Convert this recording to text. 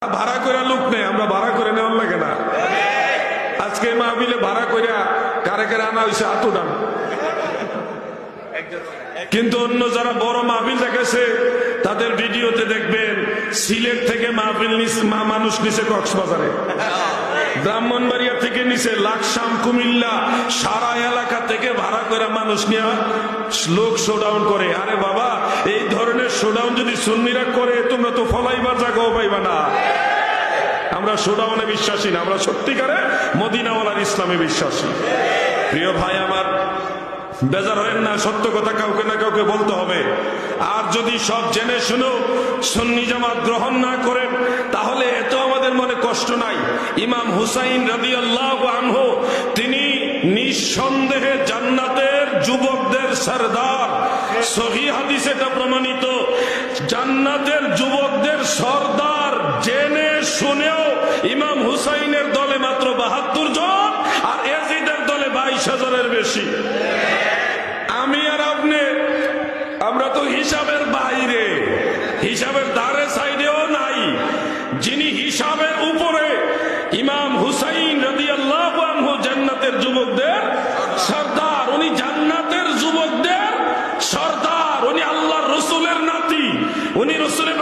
ভাড়া করে লোক নেই, আমরা ভাড়া করে নেওয়ার লাগে না। আজকে মাহফিলে ভাড়া করে কারে কারে আনা হয়েছে আতুডান, কিন্তু অন্য যারা বড় মাহফিল দেখেছে তাদের ভিডিওতে দেখবেন সিলেট থেকে মাহফিল মানুষ নিচে কক্সবাজারে, ব্রাহ্মণবাড়িয়া থেকে নিচে লাকসাম, কুমিল্লা, সারা এলাকা থেকে ভাড়া করে মানুষ নিয়ে লোক শোডাউন করে। আরে বাবা, এই ধরনের শোডাউন যদি সুন্নিরা করে তোমরা তো ফলাইবার জায়গাও পাইবা না। আমরা শোডাউনে বিশ্বাসী না, আমরা সত্যিকারে মদিনাওয়ালার ইসলামে বিশ্বাসী। প্রিয় ভাই আমার, বেজার হয়েন না, সত্য কথা কাউকে না কাউকে বলতে হবে। আর যদি সব জেনে শুনেও সুন্নি জামাত গ্রহণ না করেন তাহলে এত আমাদের মনে কষ্ট নাই। ইমাম হুসাইন রাদিয়াল্লাহু আনহু তিনি নিঃসন্দেহে জান্নাতের যুবকদের সরদার। সহিহ হাদিসে এটা প্রমাণিত, জান্নাতের যুবকদের সরদার জেনে শুনেও ইমাম হুসাইনের দলে মাত্র ৭২ জন আর ইয়াজিদের দলে ২২,০০০-এর বেশি। আমি আর আপনি আমরা তো হিসাবের বাইরে, হিসাবের ধারে সাইডেও নাই। যিনি হিসাবের উপরে, ইমাম হুসাইন রাদিয়াল্লাহু আনহু জান্নাতের যুবকদের সরদার। উনি জান্নাতের যুবকদের সরদার, উনি আল্লাহর রাসূলের নাতি, উনি রাসূলের